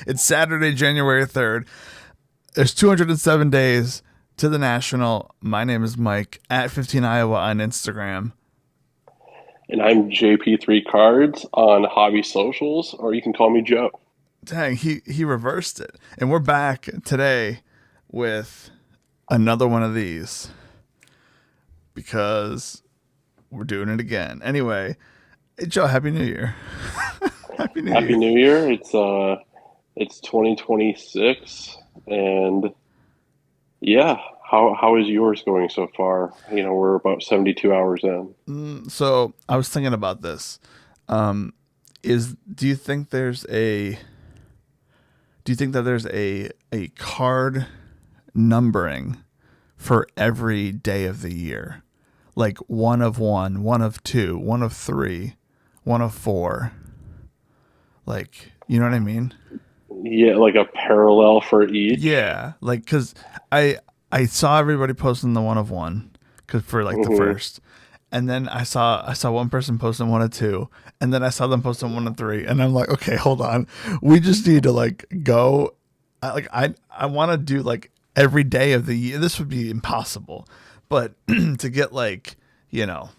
It's Saturday, January 3rd. There's 207 days to the National. My name is Mike at 15 Iowa on Instagram. And I'm JP3 Cards on Hobby Socials, or you can call me Joe. Dang, he reversed it. And we're back today with another one of these because we're doing it again. Anyway, hey Joe, Happy New Year. Happy New Happy Year. New Year! It's 2026, and yeah, how is yours going so far? We're about 72 hours in. So I was thinking about this. Is do you think there's a do you think that there's a card numbering for every day of the year? Like one of two, one of three, one of four. Like, you know what I mean? Yeah, like a parallel for each. Yeah, like cuz I saw everybody posting the one of one cuz for like the Hmm. first. And then I saw one person posting one of two, and then I saw them posting one of three, and I'm like, okay, hold on, we just need to like go, I want to do like every day of the year. This would be impossible, but to get like you know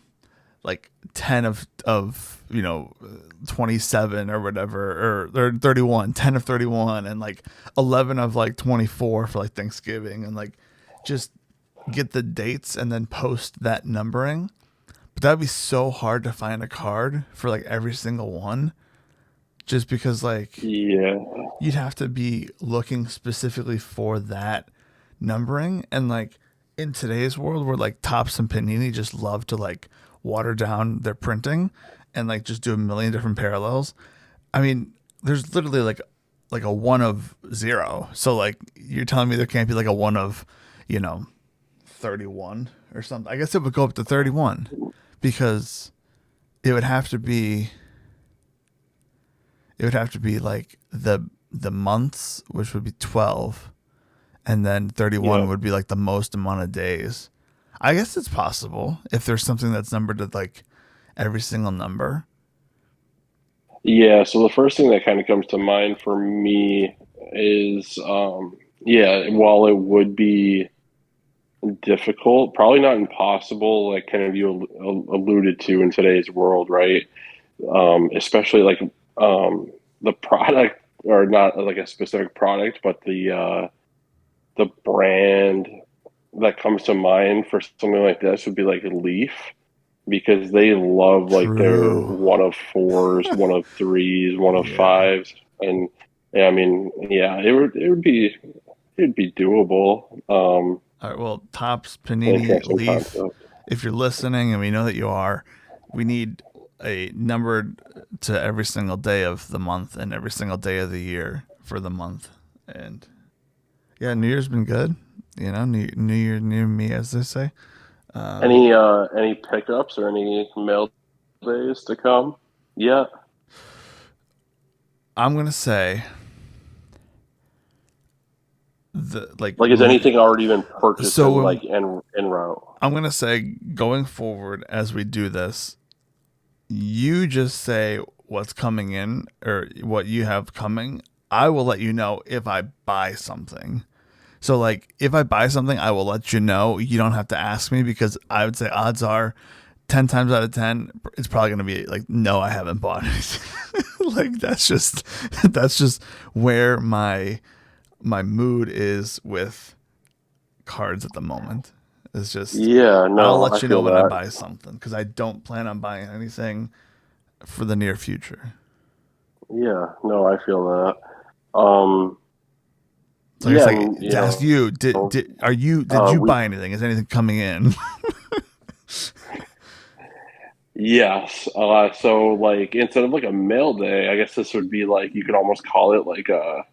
like 10 of 27 or whatever or 31, 10 of 31, and like 11 of like 24 for like Thanksgiving, and like just get the dates and then post that numbering. But that'd be so hard to find a card for like every single one, just because like Yeah, you'd have to be looking specifically for that numbering. And like in today's world where like Topps and Panini just love to like water down their printing and like just do a million different parallels. I mean, there's literally like a one of zero. So like you're telling me there can't be like a one of, you know, 31 or something. I guess it would go up to 31 because it would have to be like the months, which would be 12, and then 31 yeah, would be like the most amount of days. I guess it's possible if there's something that's numbered to like every single number. yeah. So the first thing that kind of comes to mind for me is, yeah, while it would be difficult, probably not impossible, like kind of you alluded to in today's world, right? Especially like the product, or not like a specific product, but the brand that comes to mind for something like this would be like Leaf, because they love like their True. one of fours, one of threes, one of Yeah. fives, and yeah, I mean, yeah, it would be doable. All right. Well, Topps, An Panini, interesting Leaf, concept. if you're listening, and we know that you are, we need a numbered to every single day of the month and every single day of the year for the month. And yeah, New Year's been good. You know, New Year, new me, as they say. Um, Any pickups or any mail days to come? Yeah. I'm gonna say the like Like, has anything already been purchased so and when, like en route? I'm gonna say going forward as we do this, you just say what's coming in or what you have coming. I will let you know if I buy something. So like if I buy something, I will let you know. You don't have to ask me because I would say odds are 10 times out of 10 it's probably going to be like no, I haven't bought it. Like that's just where my mood is with cards at the moment. It's just Yeah, I'll no, I let you know feel when I that. buy something cuz I don't plan on buying anything for the near future. Yeah, no, I feel that. So I guess Yeah, like and to ask you, did you we buy anything? Is anything coming in? yes. So like instead of like a mail day, I guess this would be like you could almost call it like a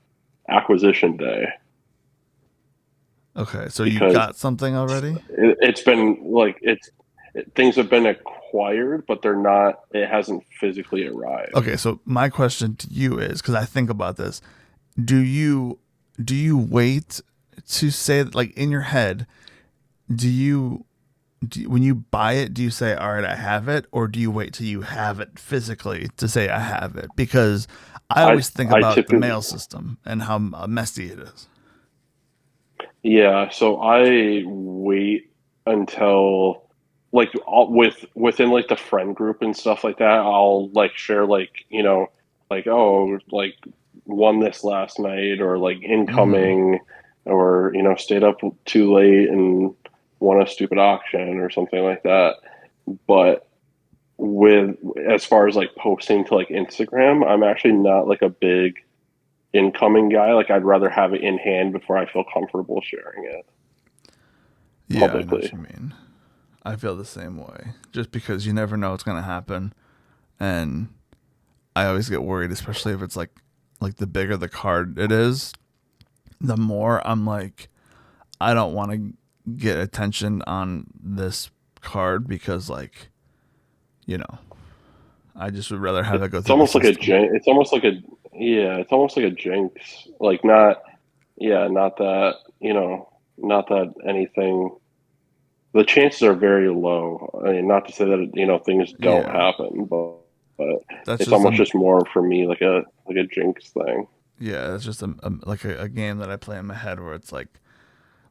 acquisition day, Okay, so you because got something already? it's been like things have been acquired, but they're not. It hasn't physically arrived. Okay, so my question to you is because I think about this: do you wait to say like in your head? Do you when you buy it, do you say, "All right, I have it," or do you wait till you have it physically to say, "I have it"? Because I I always think I about the typically mail system and how messy it is. Yeah, so I wait until like within like the friend group and stuff like that, I'll like share like, like oh, like won this last night or like Hmm. incoming or stayed up too late and won a stupid auction or something like that. But with as far as like posting to like Instagram, I'm actually not like a big incoming guy. Like I'd rather have it in hand before I feel comfortable sharing it Yeah, I know what publicly. you mean. I feel the same way. Just because you never know what's gonna happen, and I always get worried, especially if it's like the bigger the card it is, the more I'm like, I don't want to get attention on this card because like you know I just would rather have it go It's through the almost like a system. jinx. It's almost like a yeah. It's almost like a jinx. Like not yeah. Not that Not that anything. The chances are very low. I mean, not to say that things don't Yeah, happen, but that's it's just almost just more for me like a jinx thing. yeah, it's just like a game that I play in my head where it's like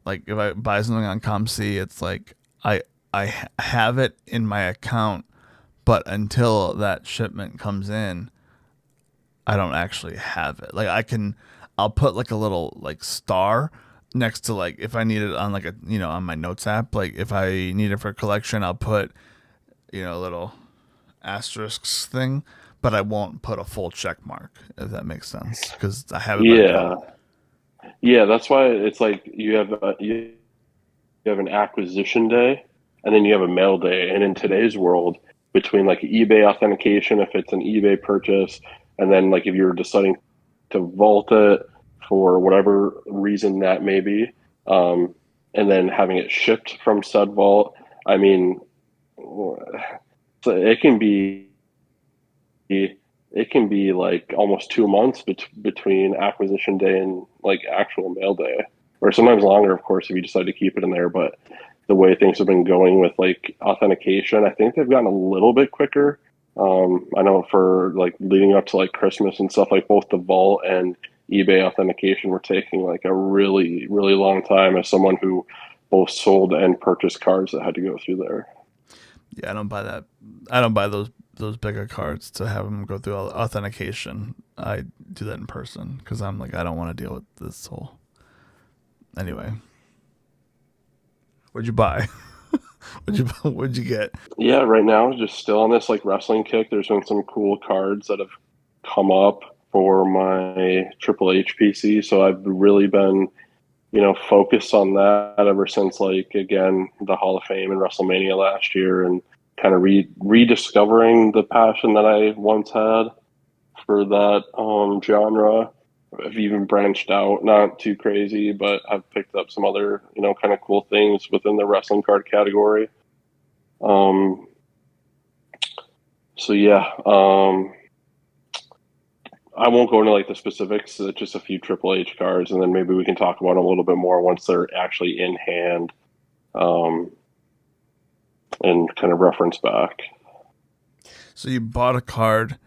if I buy something on ComC, it's like I have it in my account, but until that shipment comes in, I don't actually have it. Like I'll put like a little like star next to like if I need it on like a on my notes app. Like if I need it for collection, I'll put a little asterisks thing, but I won't put a full check mark if that makes sense because I have it in my account. Yeah, yeah. That's why it's like you have an acquisition day and then you have a mail day. And in today's world, between like eBay authentication, if it's an eBay purchase, and then like if you're deciding to vault it for whatever reason that may be, and then having it shipped from said vault, I mean, so it can be like almost 2 months between acquisition day and like actual mail day, or sometimes longer, of course, if you decide to keep it in there. But the way things have been going with like authentication, I think they've gotten a little bit quicker. I know for like leading up to like Christmas and stuff, like both the vault and eBay authentication were taking like a really, really long time as someone who both sold and purchased cards that had to go through there. Yeah, I don't buy that. I don't buy those bigger cards to have them go through authentication. I do that in person because I'm like I don't want to deal with this whole. Anyway, what'd you buy? What'd you get? Yeah, right now, just still on this like wrestling kick. There's been some cool cards that have come up for my Triple H PC, so I've really been, focused on that ever since like again the Hall of Fame and WrestleMania last year, and kind of rediscovering the passion that I once had for that genre. I've even branched out, not too crazy, but I've picked up some other, kind of cool things within the wrestling card category. Um, so yeah, I won't go into like the specifics. Just a few Triple H cards, and then maybe we can talk about them a little bit more once they're actually in hand, um, and kind of reference back. So you bought a card.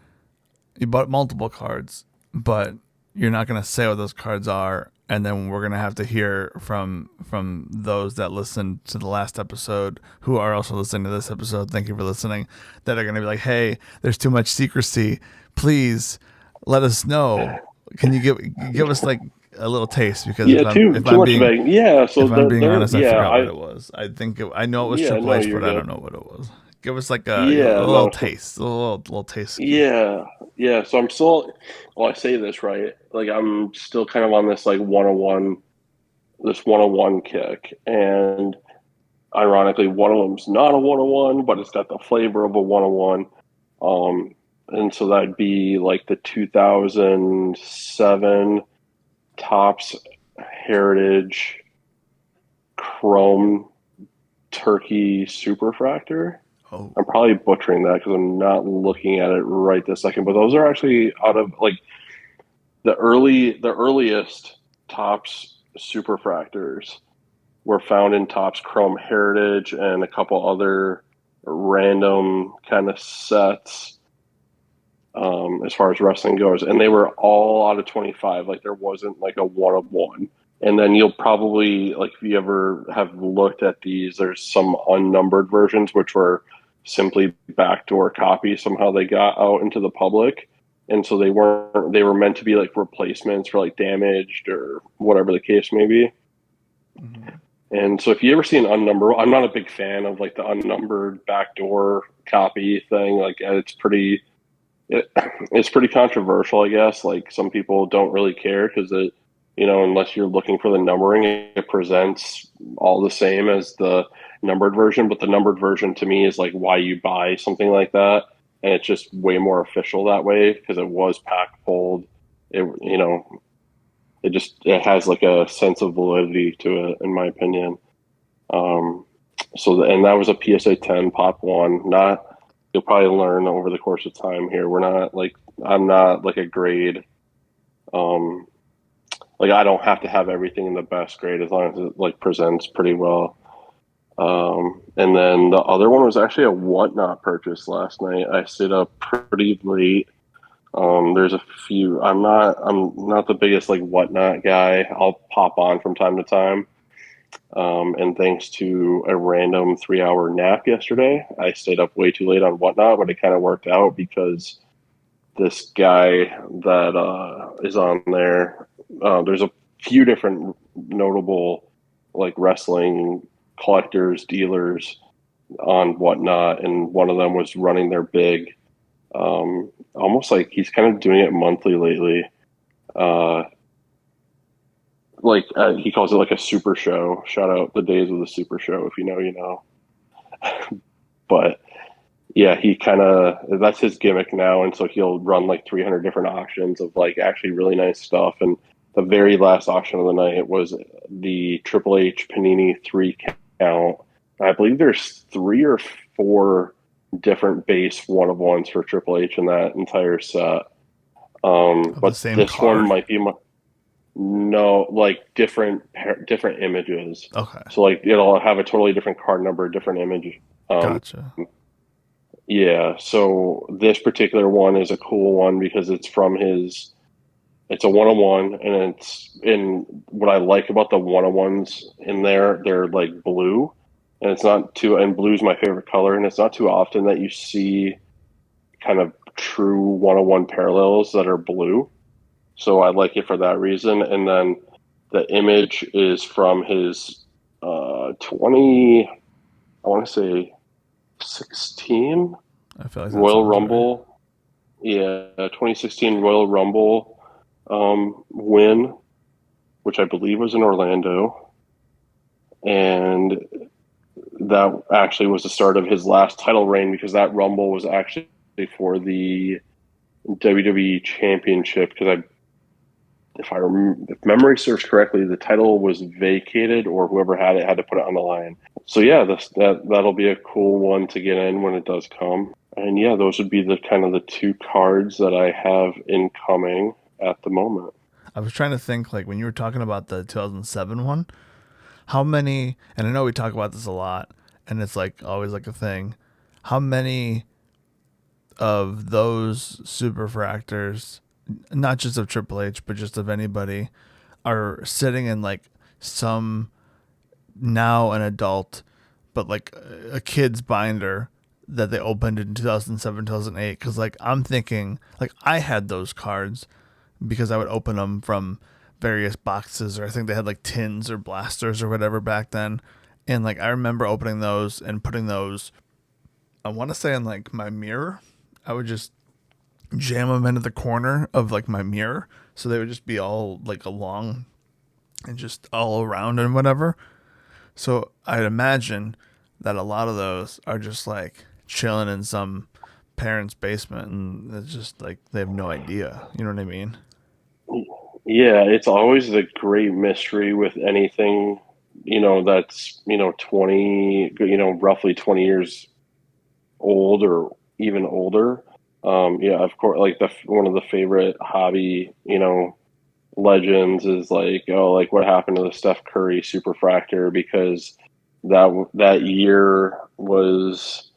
You bought multiple cards, but you're not gonna say what those cards are, and then we're gonna have to hear from those that listened to the last episode who are also listening to this episode. Thank you for listening. That are gonna be like, hey, there's too much secrecy. Please let us know. Can you give us like a little taste? Because Yeah, too if too I'm much of being a yeah. So if I'm they're being they're honest, I yeah. forgot what I it was. I know it was yeah. Triple No, H, you're but I good. don't know what it was. Give us like a Yeah, little no. So taste, a little taste. yeah, yeah. So I'm still. Well, I say this right. Like I'm still kind of on this like 101, this 101 kick, and ironically, one of them's not a 101, but it's got the flavor of a 101. And so that'd be like the 2007 Topps Heritage Chrome Turkey Superfractor. Oh, I'm probably butchering that because I'm not looking at it right this second, but those are actually out of like the earliest Topps Superfractors. were found in Topps Chrome Heritage and a couple other random kind of sets, as far as wrestling goes, and they were all out of 25. Like there wasn't like a one of one. And then you'll probably like if you ever have looked at these, there's some unnumbered versions which were simply backdoor copies. Somehow they got out into the public, and so they were meant to be like replacements for like damaged or whatever the case may be. Mm-hmm. And so if you ever see an unnumbered, I'm not a big fan of like the unnumbered backdoor copy thing. Like it, it's pretty controversial, I guess. Like some people don't really care because it, unless you're looking for the numbering, it presents all the same as the numbered version. But the numbered version to me is like why you buy something like that, and it's just way more official that way because it was pack pulled. It has like a sense of validity to it, in my opinion. Um, and that was a PSA 10 Pop One. Not You'll probably learn over the course of time here. I'm not like a grade. Um, like I don't have to have everything in the best grade as long as it like presents pretty well. And then the other one was actually a Whatnot purchase last night. I stayed up pretty late. There's a few. I'm not the biggest like Whatnot guy. I'll pop on from time to time. And thanks to a random 3 hour nap yesterday, I stayed up way too late on Whatnot, but it kind of worked out because this guy that is on there, there's a few different notable like wrestling collectors, dealers on Whatnot, and one of them was running their big, almost like he's kind of doing it monthly lately. Uh, he calls it like a super show. Shout out the days of the super show. If you know, you know. But yeah, he kind of that's his gimmick now, and so he'll run like 300 different auctions of like actually really nice stuff. And the very last auction of the night was the Triple H Panini 3 count. I believe there's 3 or 4 different base one of ones for Triple H in that entire set. Of the But same this one card. might be no, like different images. Okay, So like it'll have a totally different card number, different image. Um, gotcha. yeah. So this particular one is a cool one because it's from his. It's a one-on-one, and it's in what I like about the one-on-ones in there. They're like blue, and it's not too. And blue's my favorite color, and it's not too often that you see kind of true one-on-one parallels that are blue. So I like it for that reason. And then the image is from his 20, I want to say 16 I feel like that Royal sounds right. Rumble. Yeah, 2016 Royal Rumble win, which I believe was in Orlando. And that actually was the start of his last title reign because that Rumble was actually for the WWE Championship because if memory serves correctly, the title was vacated, or whoever had it had to put it on the line. So yeah, that'll be a cool one to get in when it does come. And yeah, those would be the kind of the 2 cards that I have incoming at the moment. I was trying to think like when you were talking about the 2007 one, how many? And I know we talk about this a lot, and it's like always like a thing. How many of those superfractors, not just of Triple H, but just of anybody, are sitting in like some now an adult, but like a kid's binder that they opened in 2007, 2008? Because like I'm thinking, like I had those cards because I would open them from various boxes, or I think they had like tins or blasters or whatever back then. And like I remember opening those and putting those, I want to say, in like my mirror. I would just jam them into the corner of like my mirror, so they would just be all like along and just all around and whatever. So I'd imagine that a lot of those are just like chilling in some parent's basement, and it's just like they have no idea. You know what I mean? Yeah, it's always the great mystery with anything, that's, 20, roughly 20 years old or even older. Yeah, of course, like one of the favorite hobby, legends is like, oh, like what happened to the Steph Curry superfractor, because that year was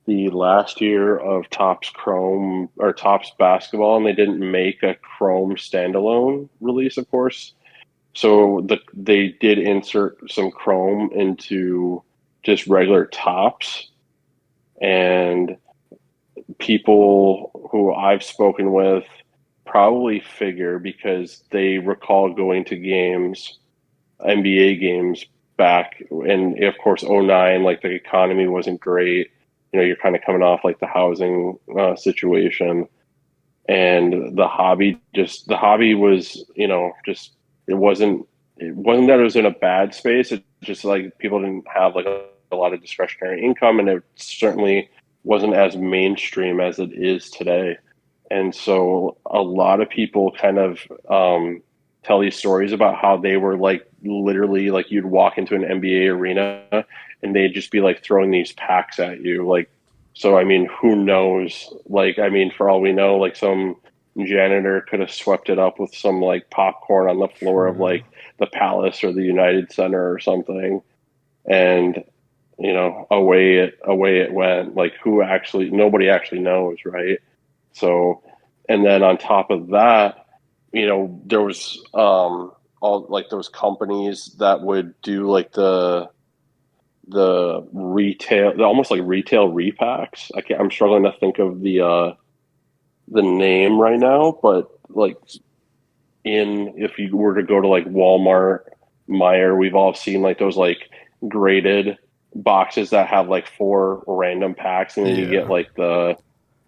the last year of Topps Chrome or Topps basketball, and they didn't make a Chrome standalone release, of course. So they did insert some Chrome into just regular Topps, and people who I've spoken with probably figure, because they recall going to games, NBA games back, and of course '09, like the economy wasn't great. You're kind of coming off like the housing situation, and the hobby was, just it wasn't that it was in a bad space. It's just like people didn't have like a lot of discretionary income, and it certainly wasn't as mainstream as it is today. And so a lot of people kind of tell these stories about how they were like literally like you'd walk into an NBA arena and they'd just be like throwing these packs at you. Like, so I mean, who knows? Like, I mean, for all we know, like some janitor could have swept it up with some like popcorn on the floor of True. like the Palace or the United Center or something, and away it went. Like, nobody actually knows, right? So, and then on top of that, there was all like those companies that would do like the retail, almost like retail repacks. I'm struggling to think of the name right now, but like if you were to go to like Walmart, Meyer, we've all seen like those like graded boxes that have like four random packs, and then you get Yeah. like the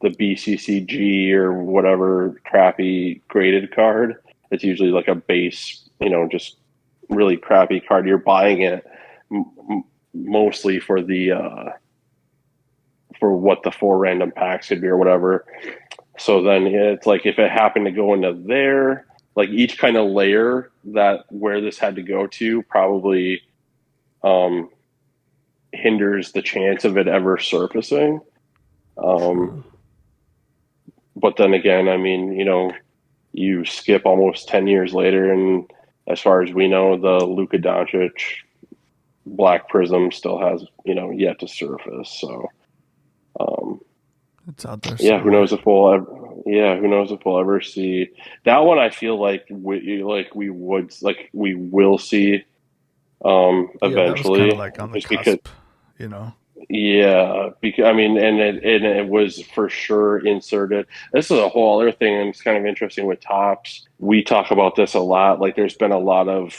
BCCG or whatever crappy graded card. It's usually like a base, just really crappy card. You're buying it mostly for what the four random packs could be or whatever. So then it's like if it happened to go into there, like each kind of layer that where this had to go to probably um, hinders the chance of it ever surfacing. Um, True. but then again, I mean, you skip almost 10 years later, and as far as we know, the Luka Doncic Black Prism still has, yet to surface. So, um, It's out there yeah, who somewhere. knows if we'll ever, yeah, who knows if we'll ever see that one. I feel like we will see Yeah, that was kind eventually, of like on the just because, cusp, you know. yeah, because I mean, and it was for sure inserted. This is a whole other thing, and it's kind of interesting with Tops. We talk about this a lot. Like, there's been a lot of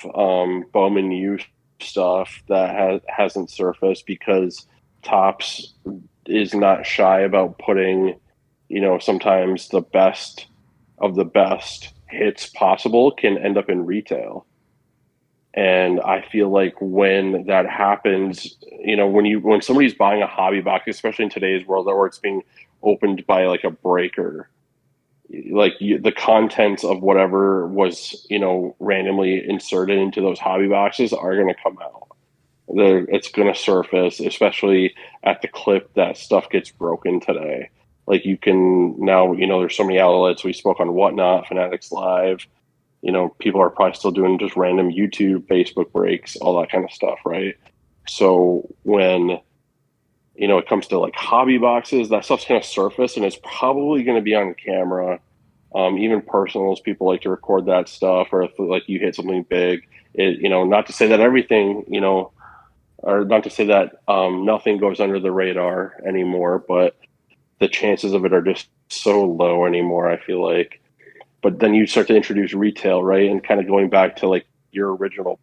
Bowman U stuff that hasn't surfaced because Tops is not shy about putting, sometimes the best of the best hits possible can end up in retail. And I feel like when that happens, when somebody's buying a hobby box, especially in today's world, or it's being opened by like a breaker, like the contents of whatever was, randomly inserted into those hobby boxes are going to come out. It's going to surface, especially at the clip that stuff gets broken today. Like, you can now, there's so many outlets. We spoke on Whatnot, Fanatics Live. People are probably still doing just random YouTube, Facebook breaks, all that kind of stuff, right? So when, it comes to like hobby boxes, that stuff's going to surface, and it's probably going to be on camera. Even personals, people like to record that stuff, or if like you hit something big, not to say that everything, or not to say that nothing goes under the radar anymore, but the chances of it are just so low anymore, I feel like. But then you start to introduce retail, right? And kind of going back to like your original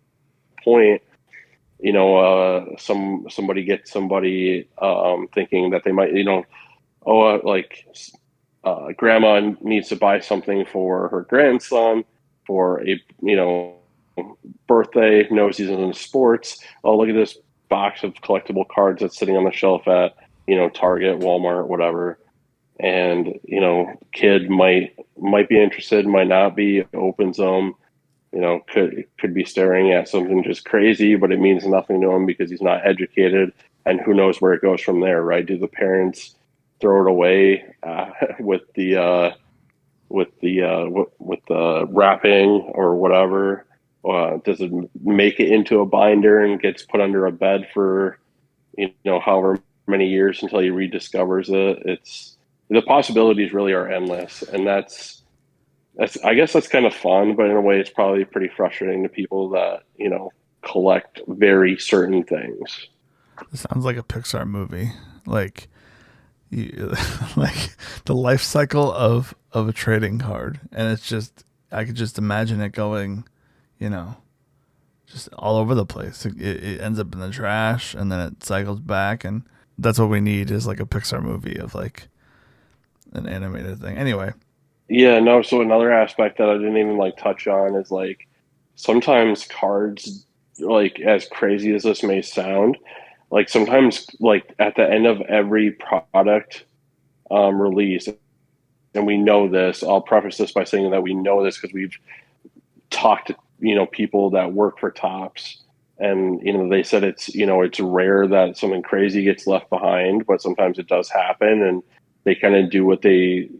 point, somebody gets somebody thinking that they might, like grandma needs to buy something for her grandson for a, birthday, knows he's into sports. Oh, look at this box of collectible cards that's sitting on the shelf at, Target, Walmart, whatever. And, kid might be interested, might not be, opens them, could be staring at something just crazy, but it means nothing to him because he's not educated. And who knows where it goes from there, right? Do the parents throw it away with the with the wrapping or whatever? Does it make it into a binder and gets put under a bed for however many years until he rediscovers it? It's the possibilities really are endless, and that's I guess that's kind of fun, but in a way, it's probably pretty frustrating to people that collect very certain things. It sounds like a Pixar movie. Like you, like the life cycle of a trading card, and it's just I could just imagine it going, you know, just all over the place. It ends up in the trash, and then it cycles back, and that's what we need is like a Pixar movie of like an animated thing. Anyway, Yeah, no. So another aspect that I didn't even like touch on is like sometimes cards, like as crazy as this may sound, like sometimes like at the end of every product release, and we know this. I'll preface this by saying that we know this because we've talked to people that work for Tops, and they said it's rare that something crazy gets left behind, but sometimes it does happen, and they kind of do what they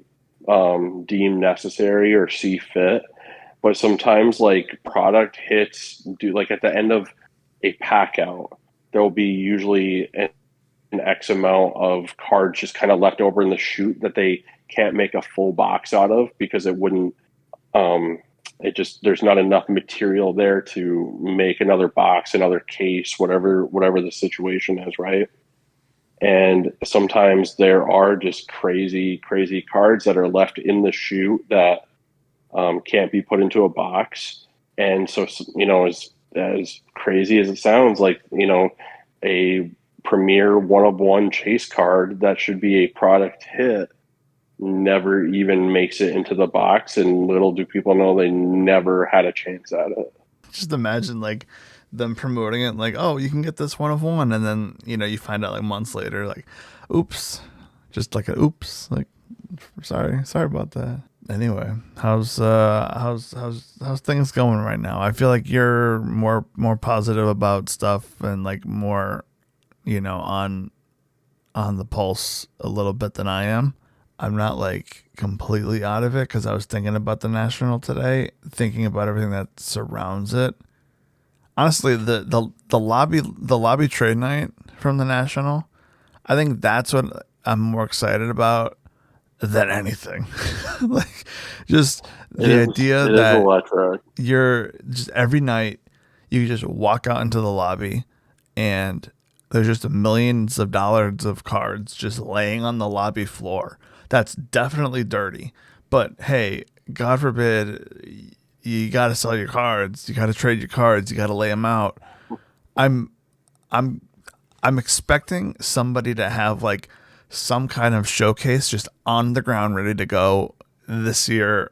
deem necessary or see fit. But sometimes like product hits do like at the end of a pack out, there will be usually an X amount of cards just kind of left over in the chute that they can't make a full box out of because it wouldn't um it just there's not enough material there to make another box, another case, whatever the situation is, right? And sometimes there are just crazy cards that are left in the chute that can't be put into a box. And so, as crazy as it sounds, like, a premier one of one chase card that should be a product hit never even makes it into the box. And little do people know they never had a chance at it. just imagine like them promoting it like, oh, you can get this one of one, and then you find out like months later, like, oops, just like a oops, like, sorry about that. Anyway, how's things going right now? I feel like you're more positive about stuff and like more, on the pulse a little bit than I am. I'm not like completely out of it because I was thinking about the national today, thinking about everything that surrounds it. Honestly, the lobby trade night from the national, I think that's what I'm more excited about than anything. Like, just It the is idea it is that electric. you're just every night you just walk out into the lobby and there's just millions of dollars of cards just laying on the lobby floor. That's definitely dirty. But hey, God forbid you got to sell your cards, you got to trade your cards, you got to lay them out. I'm I'm I'm expecting somebody to have like some kind of showcase just on the ground ready to go this year.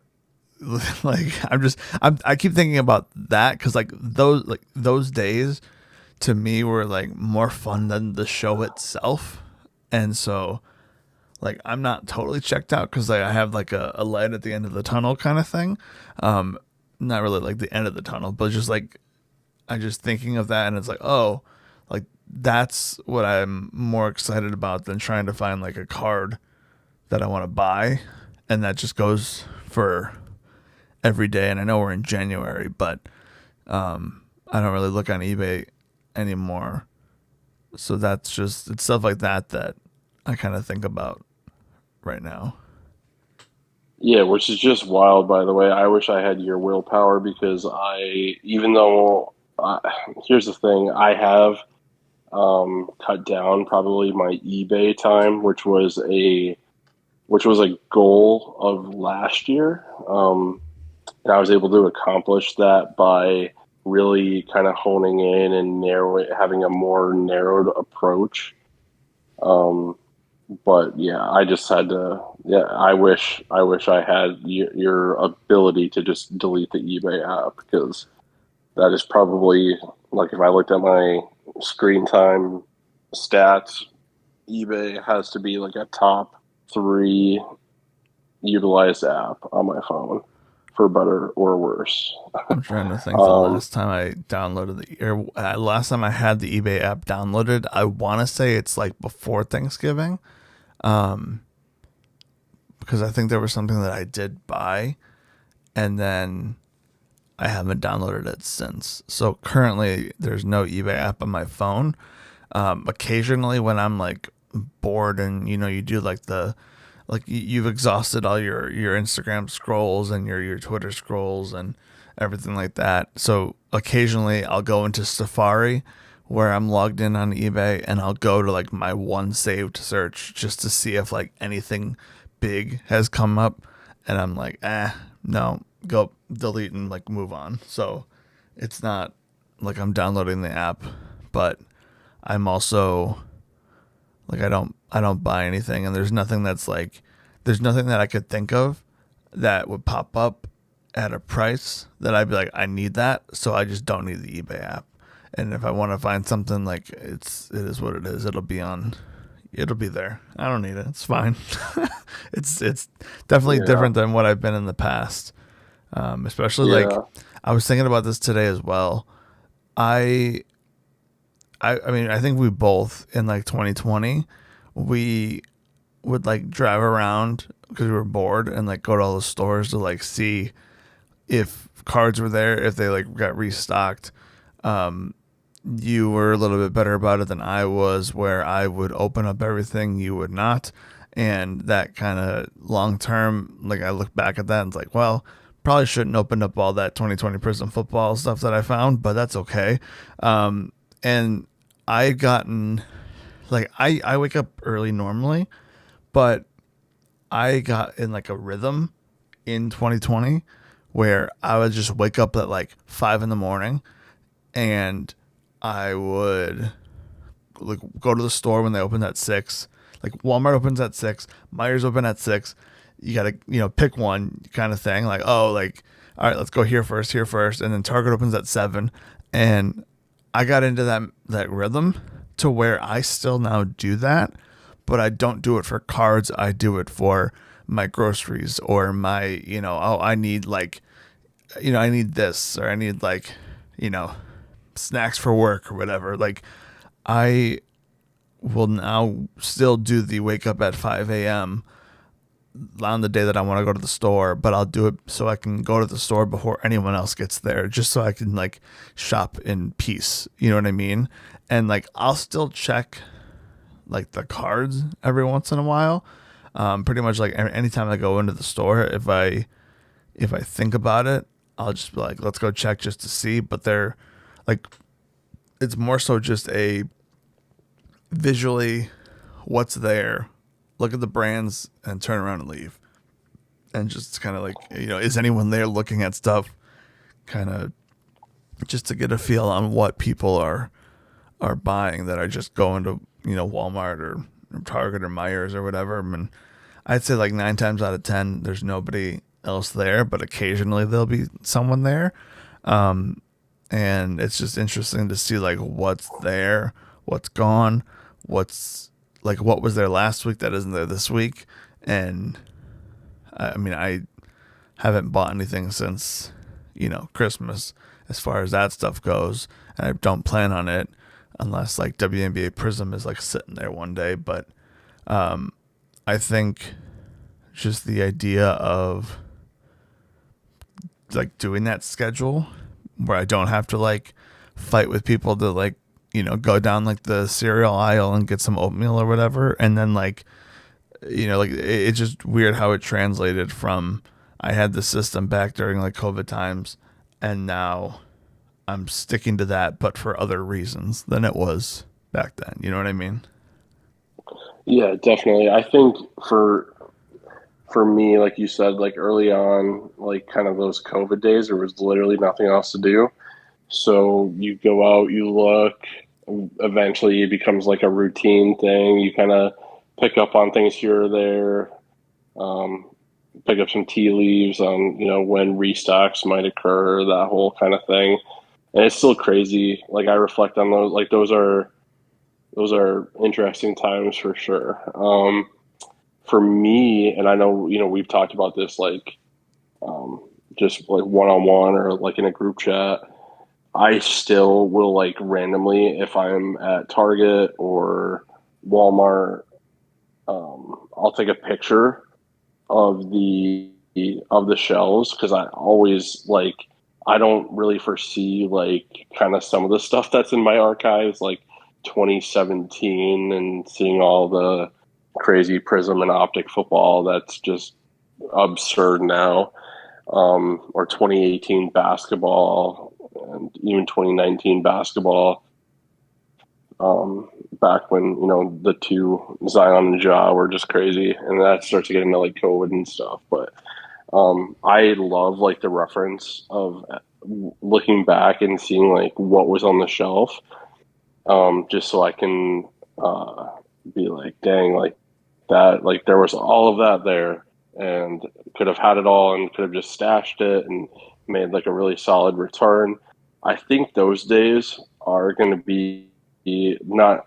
Like I keep thinking about that cuz like those days to me were like more fun than the show itself. And so like I'm not totally checked out cuz like, I have like a light at the end of the tunnel kind of thing. Um Not really like the end of the tunnel, but just like I just thinking of that and it's like, oh, like that's what I'm more excited about than trying to find like a card that I want to buy, and that just goes for every day. And I know we're in January, but I don't really look on eBay anymore. So that's just it's stuff like that that I kind of think about right now. Yeah, which is just wild, by the way. I wish I had your willpower because even though, here's the thing, I have cut down probably my eBay time, which was a goal of last year. And I was able to accomplish that by really kind of honing in and having a more narrowed approach. Um, but yeah, I just had to. Yeah, I wish I had your ability to just delete the eBay app because that is probably like if I looked at my screen time stats, eBay has to be like a top three utilized app on my phone, for better or worse. I'm trying to think the Um, last time I downloaded last time I had the eBay app downloaded. I want to say it's like before Thanksgiving, because because I think there was something that I did buy and then I haven't downloaded it since. So currently, there's no eBay app on my phone. Occasionally, when I'm like bored and you do like you've exhausted all your Instagram scrolls and your Twitter scrolls and everything like that. So occasionally, I'll go into Safari where I'm logged in on eBay and I'll go to like my one saved search just to see if like anything big has come up, and I'm like, no, go delete and like move on. So it's not like I'm downloading the app, but I'm also like I don't buy anything, and there's nothing that I could think of that would pop up at a price that I'd be like, I need that, so I just don't need the eBay app. And if I want to find something, like it is what it is. It'll be there. I don't need it. It's fine. It's definitely Yeah. different than what I've been in the past. Especially like Yeah. I was thinking about this today as well. I I mean, I think we both in like 2020 we would like drive around because we were bored and like go to all the stores to like see if cards were there, if they like got restocked. Um, you were a little bit better about it than I was, where I would open up everything, you would not. And that kind of long term, like I look back at that and it's like, well, probably shouldn't open up all that 2020 Prism football stuff that I found, but that's okay. And I had gotten, like, I wake up early normally, but I got in like a rhythm in 2020 where I would just wake up at like 5 in the morning and I would like go to the store when they opened at 6. Like Walmart opens at 6, Myers open at 6. You gotta pick one kind of thing. Like, oh, like, all right, let's go here first, and then Target opens at 7. And I got into that rhythm to where I still now do that, but I don't do it for cards. I do it for my groceries or my oh, I need like I need this, or I need like you know snacks for work or whatever. Like I will now still do the wake up at 5 a.m. on the day that I want to go to the store, but I'll do it so I can go to the store before anyone else gets there, just so I can like shop in peace. You know what I mean? And like I'll still check like the cards every once in a while. Pretty much like anytime I go into the store, if I think about it, I'll just be like, let's go check just to see. But they're like, it's more so just a visually what's there, look at the brands and turn around and leave. And just kind of like, is anyone there looking at stuff, kind of just to get a feel on what people are buying that are just going to, Walmart or Target or Myers or whatever. I mean, I'd say like 9 times out of 10, there's nobody else there, but occasionally there'll be someone there. And it's just interesting to see like what's there, what's gone, what's like what was there last week that isn't there this week. And I mean, I haven't bought anything since Christmas as far as that stuff goes, and I don't plan on it unless like WNBA Prism is like sitting there one day. But I think just the idea of like doing that schedule where I don't have to like fight with people to like go down like the cereal aisle and get some oatmeal or whatever, and then like like it's just weird how it translated from I had the system back during like COVID times, and now I'm sticking to that, but for other reasons than it was back then. You know what I mean? Yeah, definitely. I think for me, like you said, like early on, like kind of those COVID days, there was literally nothing else to do. So you go out, you look, eventually it becomes like a routine thing. You kind of pick up on things here or there, um, pick up some tea leaves on, when restocks might occur, that whole kind of thing. And it's still crazy. Like I reflect on those, like those are interesting times for sure. For me, and I know, we've talked about this like um, just like one on one or like in a group chat. I still will like randomly, if I'm at Target or Walmart, I'll take a picture of the shelves because I always like I don't really foresee like kind of some of the stuff that's in my archives like 2017 and seeing all the crazy prism and optic football that's just absurd now, or 2018 basketball and even 2019 basketball, back when the two Zion and Ja were just crazy, and that starts to get into like COVID and stuff. But I love like the reference of looking back and seeing like what was on the shelf, just so I can be like, dang, like that, like there was all of that there, and could have had it all, and could have just stashed it and made like a really solid return. I think those days are going to be not.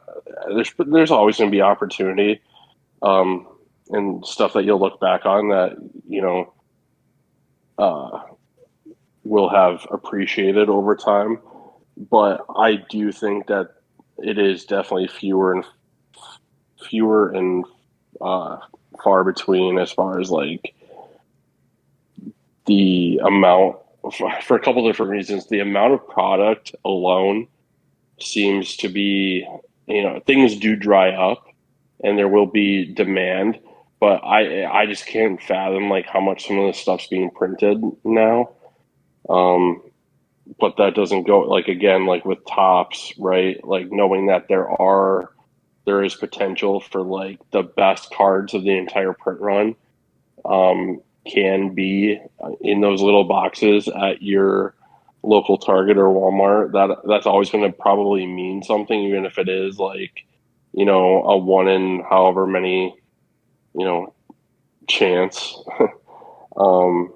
There's always going to be opportunity, um, and stuff that you'll look back on that you know uh, will have appreciated over time. But I do think that it is definitely fewer and uh, far between as far as like the amount for a couple different reasons. The amount of product alone seems to be, things do dry up and there will be demand, but I just can't fathom like how much some of this stuff's being printed now. Um, but that doesn't go like again like with tops, right? Like knowing that there is potential for like the best cards of the entire print run, can be in those little boxes at your local Target or Walmart. That's always going to probably mean something, even if it is like a one in however many you know chance. um,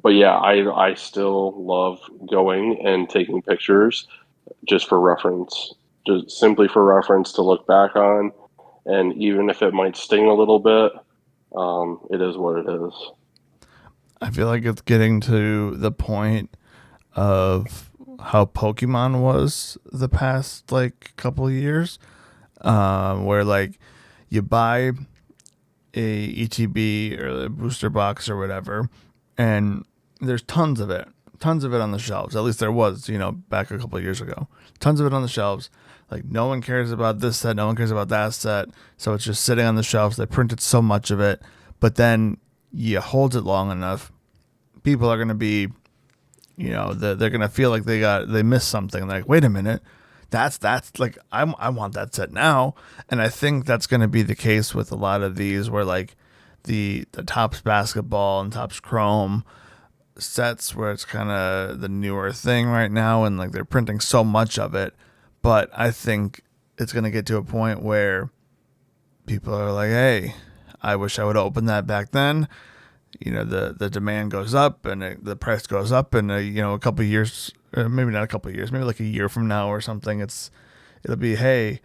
but yeah, I still love going and taking pictures just for reference, just simply for reference to look back on. And even if it might sting a little bit, it is what it is. I feel like it's getting to the point of how Pokemon was the past like couple of years, where like you buy a ETB or a booster box or whatever, and there's tons of it on the shelves. At least there was, back a couple of years ago. Tons of it on the shelves. Like no one cares about this set, no one cares about that set, so it's just sitting on the shelves. They printed so much of it, but then you hold it long enough, people are gonna be, they're gonna feel like they missed something. Like, wait a minute, that's like I want that set now, and I think that's gonna be the case with a lot of these where like the Topps basketball and Topps Chrome sets where it's kind of the newer thing right now, and like they're printing so much of it. But I think it's gonna get to a point where people are like, hey, I wish I would have opened that back then. The demand goes up and the price goes up, and a couple of years, maybe not a couple of years, maybe like a year from now or something, it'll be, hey,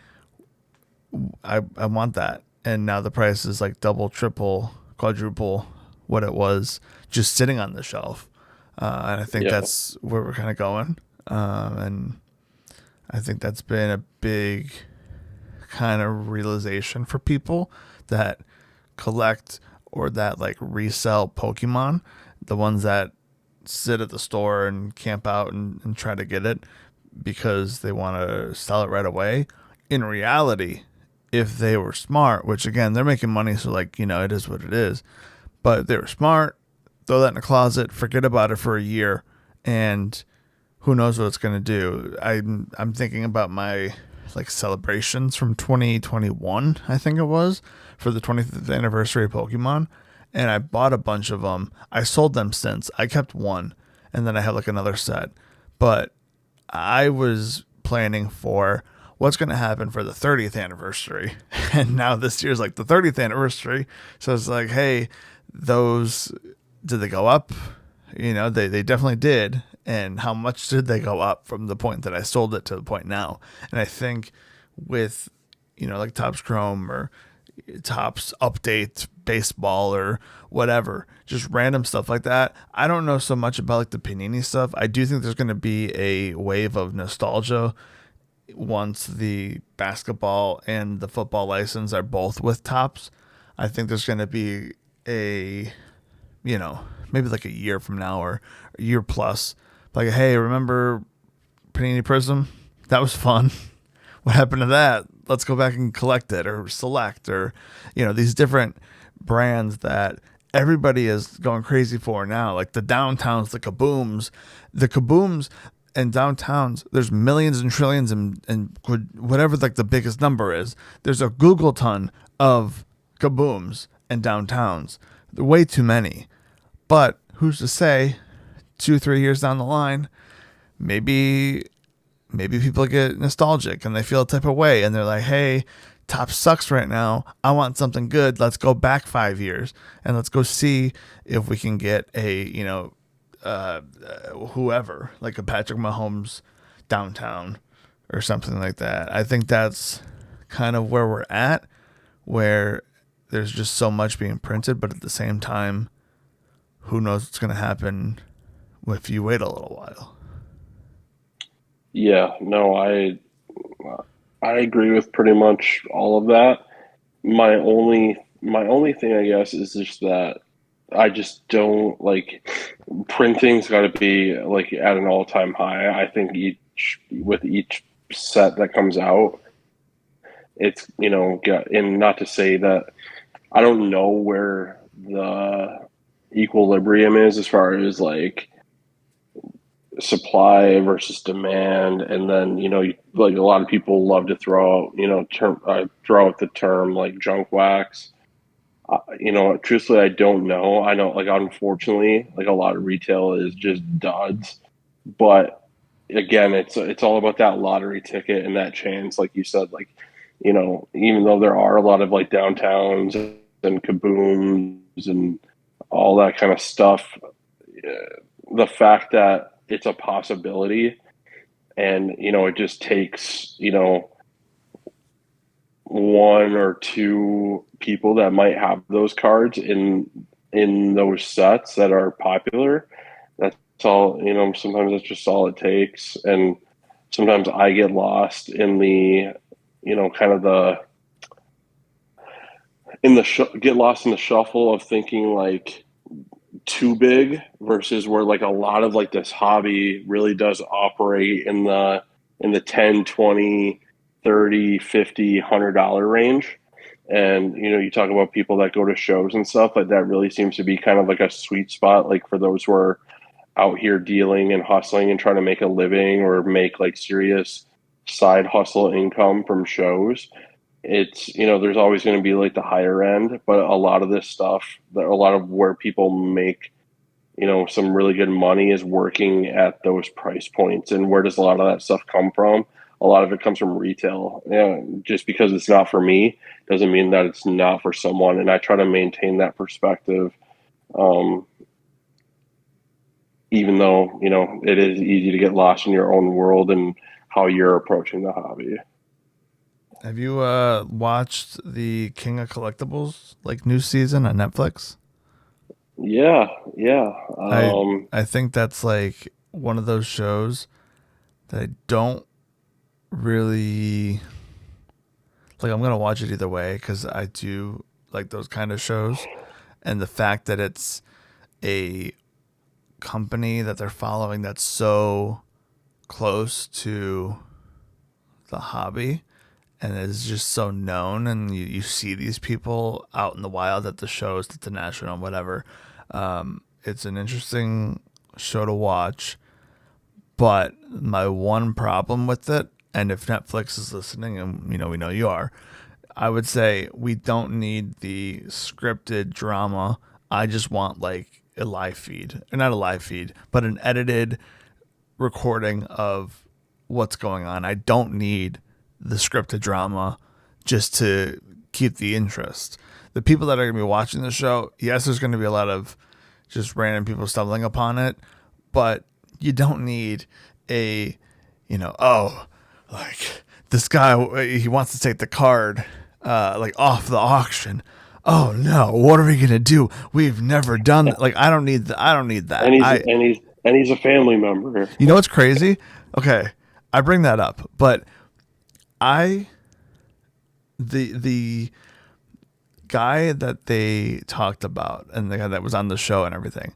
I want that, and now the price is like double, triple, quadruple what it was just sitting on the shelf, and I think Yeah. that's where we're kind of going, and I think that's been a big kind of realization for people that collect or that like resell Pokemon, the ones that sit at the store and camp out and try to get it because they want to sell it right away. In reality, if they were smart, which again, they're making money, so like, it is what it is, but if they were smart, throw that in a closet, forget about it for a year, and who knows what it's going to do. I'm thinking about my like celebrations from 2021, I think it was, for the 25th anniversary of Pokemon, and I bought a bunch of them. I sold them since. I kept one, and then I had like another set. But I was planning for what's going to happen for the 30th anniversary. And now this year's like the 30th anniversary. So it's like, hey, those, did they go up? They definitely did. And how much did they go up from the point that I sold it to the point now? And I think with, like Topps Chrome or Topps Update Baseball or whatever, just random stuff like that. I don't know so much about like the Panini stuff. I do think there's going to be a wave of nostalgia once the basketball and the football license are both with Topps. I think there's going to be a, you know, maybe like a year from now or a year plus, like, hey, remember Panini Prism? That was fun. What happened to that? Let's go back and collect it, or select, or, you know, these different brands that everybody is going crazy for now, like the Downtowns, the Kabooms and Downtowns. There's millions and trillions and whatever like the biggest number is. There's a Google ton of Kabooms and Downtowns. There are way too many. But who's to say 2-3 years down the line, maybe people get nostalgic and they feel a type of way and they're like, hey, Top sucks right now. I want something good. Let's go back 5 years and let's go see if we can get a, you know, whoever, like a Patrick Mahomes Downtown or something like that. I think that's kind of where we're at, where there's just so much being printed, but at the same time, who knows what's going to happen if you wait a little while. Yeah, no, I agree with pretty much all of that. My only thing I guess is just that I just don't like printing's got to be like at an all-time high. I think each set that comes out, it's and not to say that I don't know where the equilibrium is as far as like supply versus demand, and then like a lot of people love to throw out throw out the term like junk wax. Truthfully, I don't know. I know, like, unfortunately, like a lot of retail is just duds, but again, it's all about that lottery ticket and that chance, like you said, like even though there are a lot of like downtowns and kabooms and all that kind of stuff, the fact that it's a possibility, and it just takes one or two people that might have those cards in those sets that are popular. That's all. Sometimes that's just all it takes, and sometimes I get lost in the kind of get lost in the shuffle of thinking like too big versus where like a lot of like this hobby really does operate in the 10, 20, 30, 50, $100 range. And you talk about people that go to shows and stuff, like that really seems to be kind of like a sweet spot, like for those who are out here dealing and hustling and trying to make a living or make like serious side hustle income from shows. It's there's always going to be like the higher end, but a lot of this stuff, a lot of where people make some really good money is working at those price points. And where does a lot of that stuff come from? A lot of it comes from retail. Just because it's not for me doesn't mean that it's not for someone, and I try to maintain that perspective, even though it is easy to get lost in your own world and how you're approaching the hobby. Have you watched the King of Collectibles like new season on Netflix? Yeah, yeah. I think that's like one of those shows that I don't really like. I'm gonna watch it either way because I do like those kind of shows, and the fact that it's a company that they're following that's so close to the hobby and is just so known, and you see these people out in the wild at the shows, at the national, whatever. It's an interesting show to watch, but my one problem with it, and if Netflix is listening, and we know you are, I would say we don't need the scripted drama. I just want like a live feed, or not a live feed, but an edited recording of what's going on. I don't need the scripted drama just to keep the interest. The people that are going to be watching the show, yes, there's going to be a lot of just random people stumbling upon it, but you don't need a, like this guy, he wants to take the card like off the auction. Oh no, what are we going to do? We've never done that. Like, I don't need that. And he's a family member. You know what's crazy? Okay, I bring that up, but the guy that they talked about and the guy that was on the show and everything,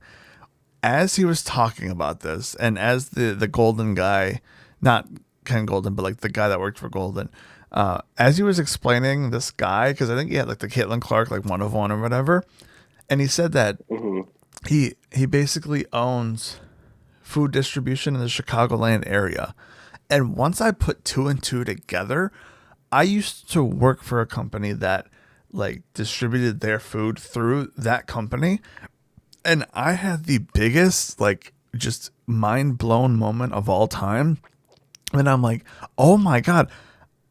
as he was talking about this, and as the Golden guy, not Ken Golden, but like the guy that worked for Golden, as he was explaining this guy, because I think he had like the Caitlin Clark, like 101 or whatever, and he said that Hmm. he basically owns food distribution in the Chicagoland area. And once I put two and two together, I used to work for a company that like distributed their food through that company, and I had the biggest like just mind blown moment of all time. And I'm like, "Oh my god,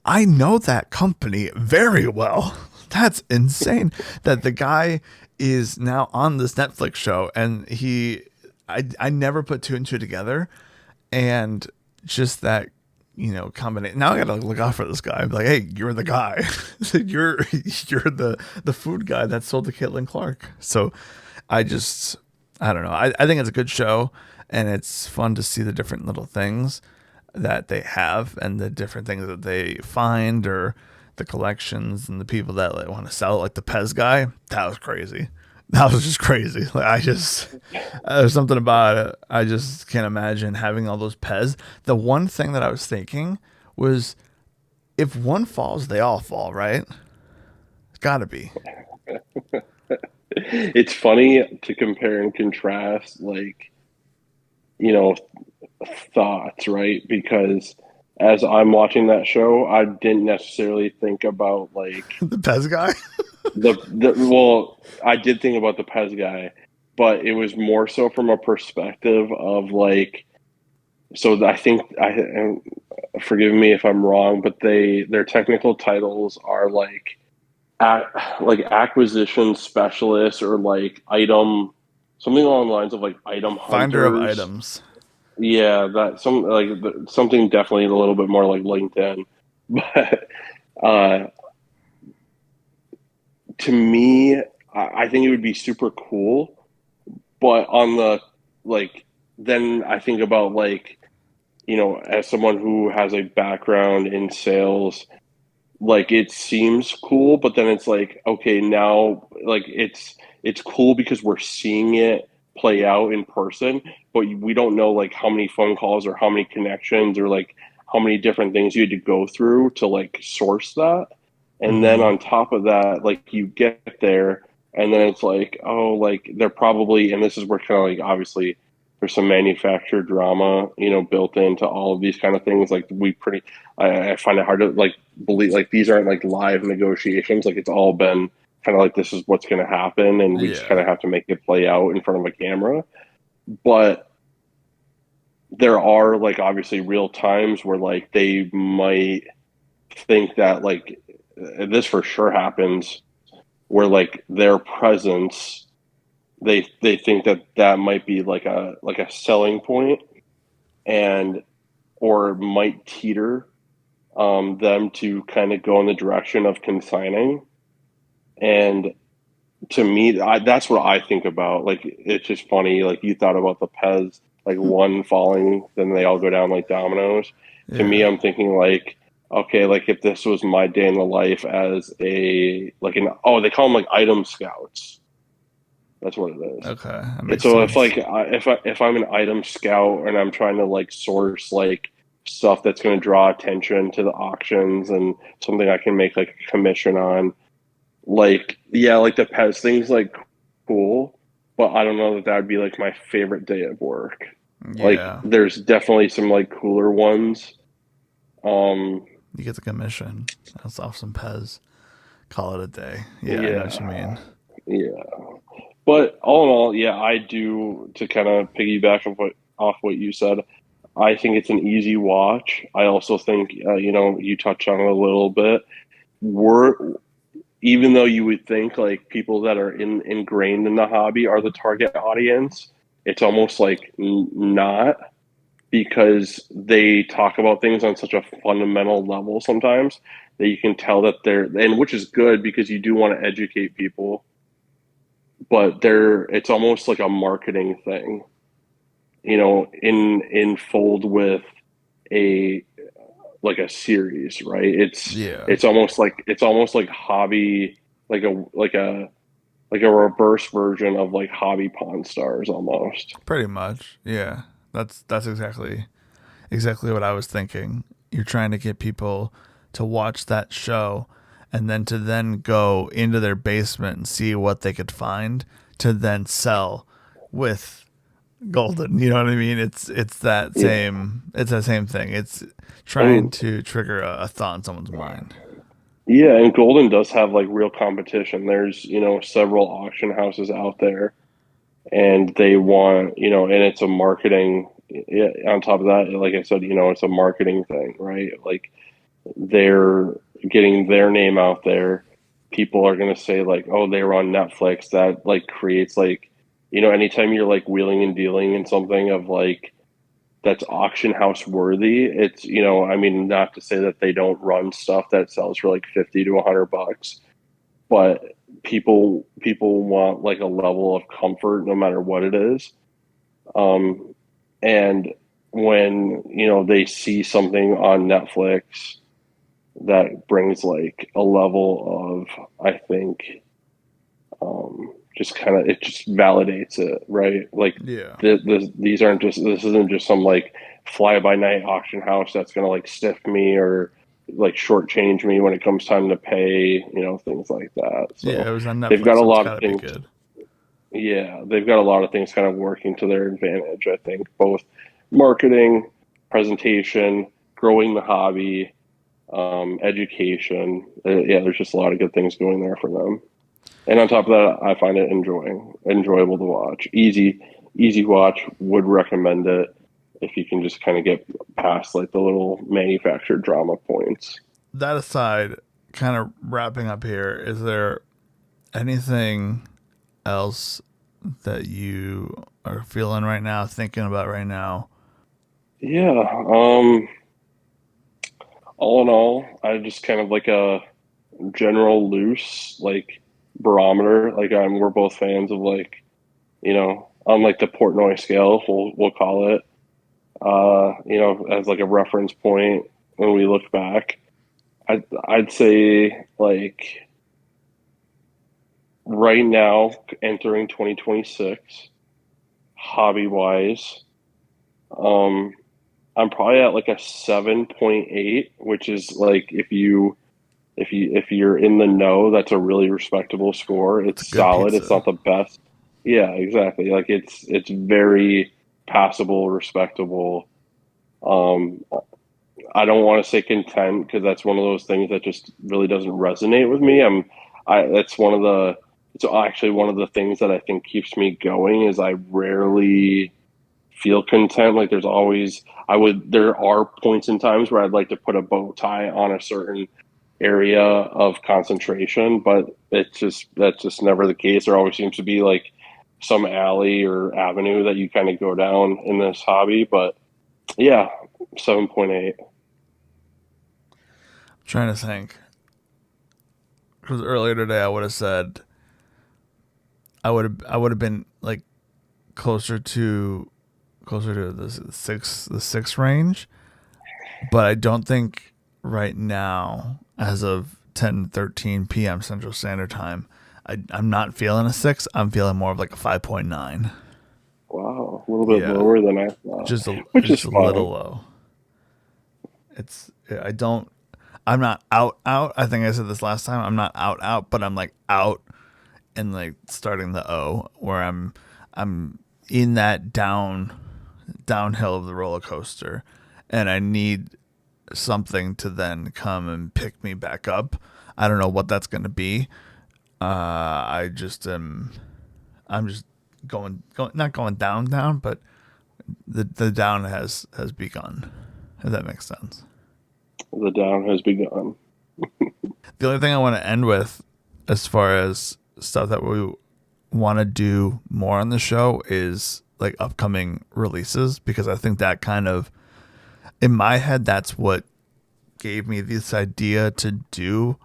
I know that company very well." That's insane that the guy is now on this Netflix show, and I never put two and two together, and just that, combination. Now I gotta look out for this guy. I'm like, hey, you're the guy. you're the food guy that sold to Caitlin Clark. So I just I don't know. I think it's a good show, and it's fun to see the different little things that they have and the different things that they find, or the collections and the people that like, want to sell it. Like the Pez guy, that was crazy. That was just crazy. Like there's something about it. I just can't imagine having all those Pez. The one thing that I was thinking was, if one falls, they all fall, right? It's got to be. It's funny to compare and contrast, like, you know, thoughts, right? Because as I'm watching that show, I didn't necessarily think about like The Pez guy. the well, I did think about the Pez guy, but it was more so from a perspective of like, so I think and forgive me if I'm wrong, but their technical titles are like like acquisition specialists, or like item, something along the lines of like item Finder of hunters. items. Yeah, that something definitely a little bit more like LinkedIn. But uh, to me, I think it would be super cool. But on the like, then I think about like, as someone who has a background in sales, like it seems cool, but then it's like, okay, now like it's cool because we're seeing it play out in person, but we don't know like how many phone calls or how many connections or like how many different things you had to go through to like source that. And then Mm-hmm. on top of that, like you get there and then it's like, oh, like they're probably, and this is where kind of like obviously there's some manufactured drama, built into all of these kind of things. Like I find it hard to like believe like these aren't like live negotiations. Like it's all been kind of like this is what's going to happen, and we just kind Yeah. of have to make it play out in front of a camera. But there are like obviously real times where like they might think that like this for sure happens, where like their presence, they think that that might be like a selling point, and or might teeter them to kind of go in the direction of consigning. And to me, that's what I think about. Like, it's just funny. Like, you thought about the Pez, like one falling, then they all go down like dominoes. To me, Yeah. I'm thinking like, okay, like if this was my day in the life as oh, they call them like item scouts. That's what it is. Okay, that And makes so if sense. like if I'm an item scout and I'm trying to like source like stuff that's going to draw attention to the auctions and something I can make like a commission on, like yeah, like the pets things like cool, but I don't know that that would be like my favorite day at work. Like Yeah. there's definitely some like cooler ones. Um, You get the commission. That's off some Pez. Call it a day. Yeah, I know what you yeah, mean. yeah. But all in all, yeah, I do, to kind of piggyback off what you said. I think it's an easy watch. I also think, you touched on it a little bit. We're Even though you would think like people that are ingrained in the hobby are the target audience, it's almost like not, because they talk about things on such a fundamental level sometimes that you can tell that and which is good because you do want to educate people, but it's almost like a marketing thing, in fold with a like a series, right? It's Yeah. it's almost like hobby. like a reverse version of like hobby pawn stars almost. Pretty much. Yeah. That's exactly what I was thinking. You're trying to get people to watch that show and then to then go into their basement and see what they could find to then sell with Golden. You know what I mean? Yeah. It's that same thing. It's trying And to trigger a thought in someone's mind. yeah, and Golden does have like real competition. There's, you know, several auction houses out there and they want, you know, and it's a marketing, yeah, on top of that, like I said, you know, it's a marketing thing, right? Like they're getting their name out there. People are going to say like, oh, they were on Netflix. That like creates like, you know, anytime you're like wheeling and dealing in something of like that's auction house worthy, it's, you know, I mean, not to say that they don't run stuff that sells for like 50 to 100 bucks, but people want like a level of comfort no matter what it is. Um, and when, you know, they see something on Netflix that brings like a level of, I think, just kind of, it just validates it, right? Like Yeah. these aren't just, this isn't just some like fly by night auction house that's going to like stiff me or like shortchange me when it comes time to pay, you know, things like that. Yeah, So it was on they've Netflix, got a so it's lot of got to be things. good. Yeah, they've got a lot of things kind of working to their advantage, I think, both marketing, presentation, growing the hobby, education. Yeah, there's just a lot of good things going there for them. And on top of that, I find it enjoyable to watch. Easy watch. Would recommend it if you can just kind of get past like the little manufactured drama points. That aside, kind of wrapping up here, is there anything else that you are feeling right now, thinking about right now? Yeah. All in all, I just kind of like a general loose like barometer. Like we're both fans of like, you know, on like the Portnoy scale, we'll call it. You know, as like a reference point when we look back. I'd say like right now, entering 2026, hobby wise, um, I'm probably at like a 7.8, which is like if you're in the know, that's a really respectable score. It's a It's good solid. It's pizza. not the best. Yeah, exactly. Like it's very passable, respectable. Um, I don't want to say content because that's one of those things that just really doesn't resonate with me. That's one of the, it's actually one of the things that I think keeps me going is I rarely feel content. Like there are points in times where I'd like to put a bow tie on a certain area of concentration, but that's just never the case. There always seems to be like some alley or avenue that you kind of go down in this hobby. But yeah, 7.8. I'm trying to think. Because earlier today I would have said I would have been like closer to the six range, but I don't think right now, as of 10:13 p.m. Central Standard Time, I'm not feeling a six. I'm feeling more of like a 5.9. Wow, a little bit Yeah, lower than I thought, which is just a fine. little low. It's I don't I'm not out out. I think I said this last time. I'm not out out, but I'm like out and like starting the O where I'm in that downhill of the roller coaster and I need something to then come and pick me back up. I don't know what that's going to be. I just am I'm just going not going down, but the down has begun. If that makes sense. The down has begun. The only thing I want to end with, as far as stuff that we want to do more on the show, is like upcoming releases, because I think that kind of, in my head, that's what gave me this idea to do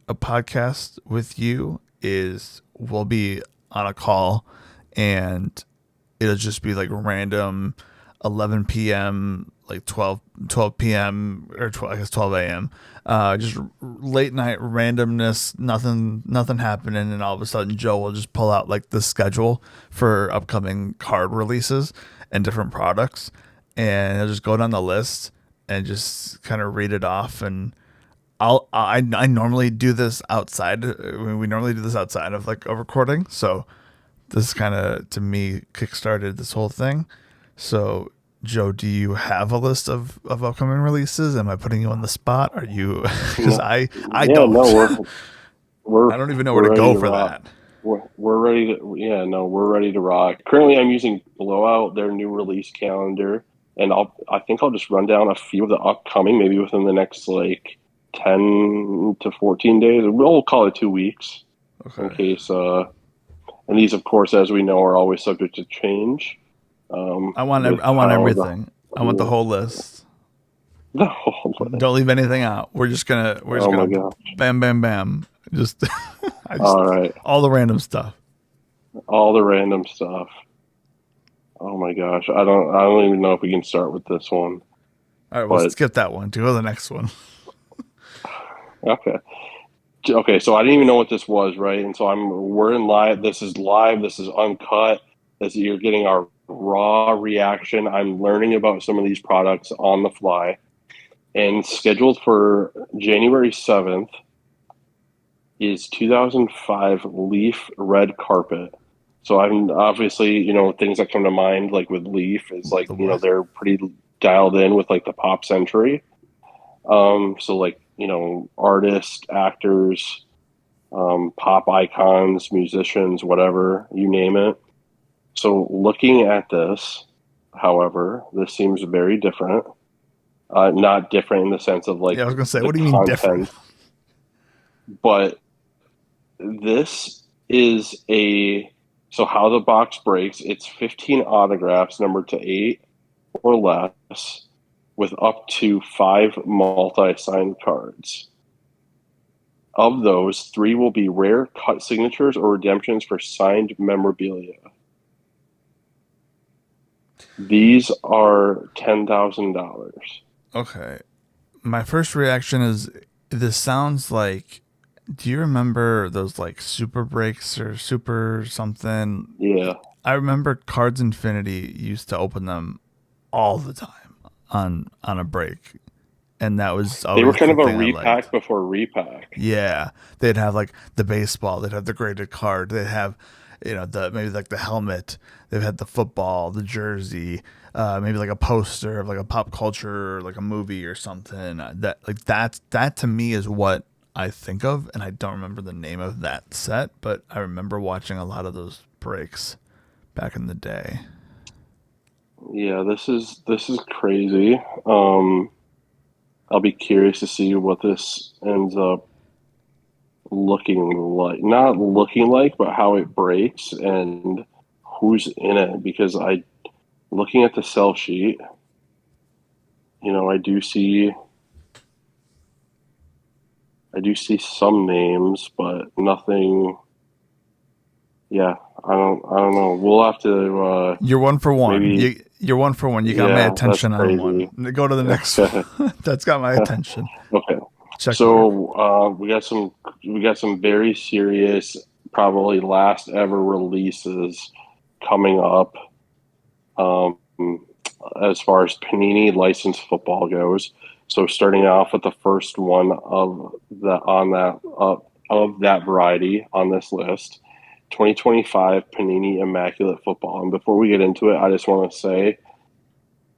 a podcast with you. Is we'll be on a call and it'll just be like random 11 p.m. like 12 p.m. or 12, I guess 12 a.m. Just late night randomness, nothing happening, and all of a sudden Joe will just pull out like the schedule for upcoming card releases and different products, and he'll just go down the list and just kind of read it off. And I normally do this outside. We normally do this outside of like a recording, so this kind of to me kickstarted this whole thing. So Joe, do you have a list of upcoming releases? Am I putting you on the spot? Are you? Because No, I yeah, don't. no, we're I don't even know where we're to ready go to for rock. that. We're ready to, yeah, no, we're ready to rock. Currently, I'm using Blowout, their new release calendar, and I think I'll just run down a few of the upcoming, maybe within the next like 10 to 14 days. We'll call it 2 weeks in Okay. case. And these, of course, as we know, are always subject to change. With I want how the everything. I want the whole list. the whole Don't list. leave anything out. We're just Oh my gonna god! bam bam bam. Just I just All right, all the random stuff. all the random stuff. Oh my gosh, I don't even know if we can start with this one, All right, we'll but skip that one. To go to the next one. okay. Okay, so I didn't even know what this was, right? And so we're in live. This is live. This is uncut. You're getting our raw reaction. I'm learning about some of these products on the fly. And scheduled for January 7th is 2005 Leaf Red Carpet. So I'm obviously, things that come to mind like with Leaf is like, The what? they're pretty dialed in with like the pop century. So like, artists, actors, pop icons, musicians, whatever, you name it. So looking at this, however, this seems very different. Not different in the sense of Yeah, like I was gonna say, the what do you mean different? content, but this is so how the box breaks, it's 15 autographs numbered to 8 or less with up to 5 multi-signed cards. Of those, 3 will be rare cut signatures or redemptions for signed memorabilia. These are $10,000. Okay. My first reaction is this sounds like, do you remember those like super breaks or super something? Yeah, I remember Cards Infinity used to open them all the time on a break, and that was they were always kind the of a thing I liked. repack before repack. Yeah, they'd have like the baseball, they'd have the graded card, they'd have, the maybe like the helmet, they've had the football, the jersey, maybe like a poster of like a pop culture, or like a movie or something. That to me is what I think of, and I don't remember the name of that set, but I remember watching a lot of those breaks back in the day. Yeah, this is crazy. I'll be curious to see what this ends up looking like. Not looking like, but how it breaks and who's in it. Because looking at the sell sheet, I do see some names, but nothing. Yeah, I don't know. We'll have to You're one for one. maybe. You're one for one. You got my Yeah, that's attention on crazy. one. Go to the next one. That's got my attention. Okay. Check mark. So we got some very serious, probably last ever releases coming up. Um, as far as Panini licensed football goes, so starting off with the first one of that variety on this list, 2025 Panini Immaculate Football. And before we get into it, I just want to say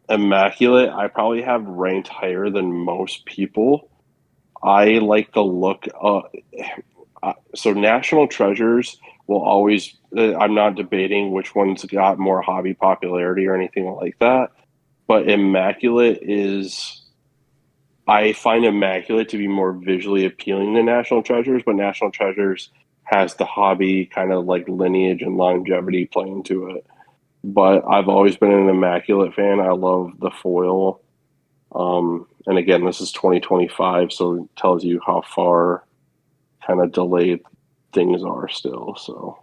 Immaculate, I probably have ranked higher than most people. I like the look. So National Treasures will always. I'm not debating which one's got more hobby popularity or anything like that, but Immaculate is. I find Immaculate to be more visually appealing than National Treasures, but National Treasures has the hobby kind of like lineage and longevity playing to it. But I've always been an Immaculate fan. I love the foil. And again, this is 2025, so it tells you how far kind of delayed things are still. So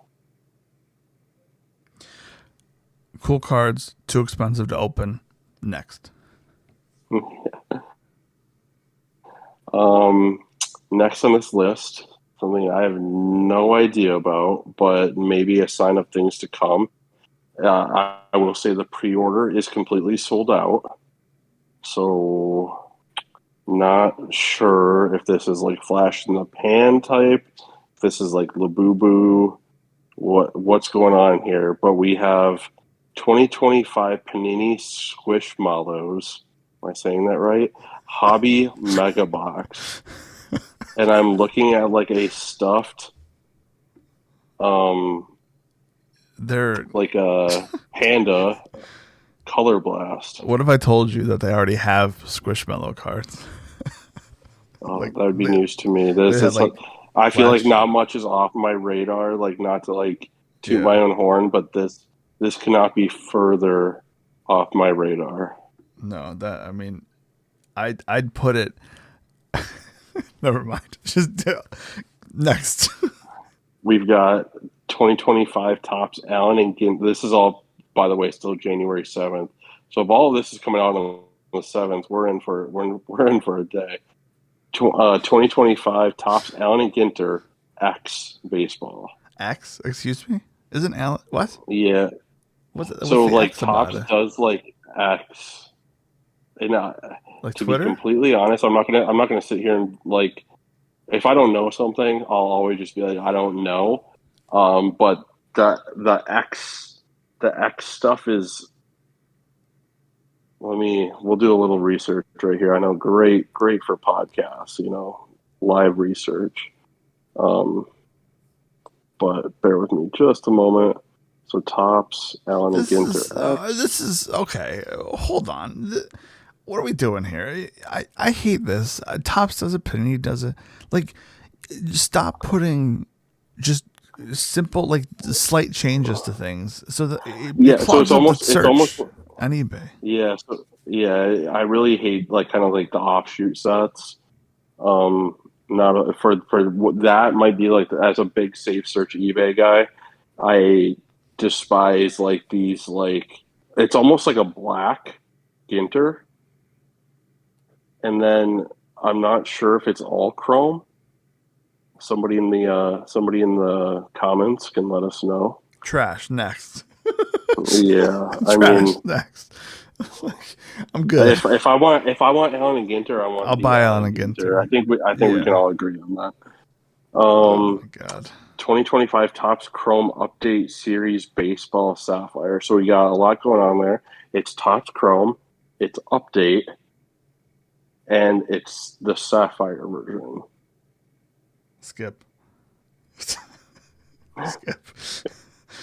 Cool cards. Too expensive to open. Next. Um, Next on this list, something I have no idea about, but maybe a sign of things to come. I will say the pre-order is completely sold out. So not sure if this is like flash in the pan type, if this is like Labubu, what's going on here. But we have 2025 Panini Squishmallows. Am I saying that right? Hobby Mega Box. And I'm looking at like a stuffed um They're. like a panda color blast. What if I told you that they already have Squishmallow cards? Oh, Like that would be they, news to me. they This had is like I feel like flash. not much is off my radar. Like not to like toot my Yeah. own horn, but this cannot be further off my radar. No, that I mean, I'd put it. Never mind. Just next. We've got 2025 tops Allen and Gint. This is all, by the way, still January 7th. So if all of this is coming out on the 7th, we're in for a day. 2025 tops Allen and Ginter X baseball. X. Excuse me. Isn't Alan? What? Yeah. What's So the like X about tops it? does like X. And Like to be Twitter? completely honest, I'm not gonna sit here and like if I don't know something, I'll always just be like I don't know. But the X stuff is we'll do a little research right here. I know great for podcasts, live research. Um, but bear with me just a moment. So tops, Allen and Ginter This X. is okay. Hold on. What are we doing here? I hate this. Tops does it. Panini does it. Like, stop putting just simple, like slight changes to things, so that it Yeah, so it's clogs up the almost search on eBay. yeah, so yeah, I really hate like kind of like the offshoot sets. Um, Not that might be like as a big safe search eBay guy, I despise like these like it's almost like a black Ginter, and then I'm not sure if it's all chrome. Somebody in the comments can let us know. Trash next. Yeah, I Trash mean, next. I'm good. if I want Allen and Ginter, I I'll want the buy Allen on and again Ginter. too. I think we can Yeah. all agree on that. Oh my god. 2025 Topps Chrome Update Series Baseball Sapphire. So we got a lot going on there. It's Topps Chrome, it's Update, and it's the Sapphire version. Skip. Skip.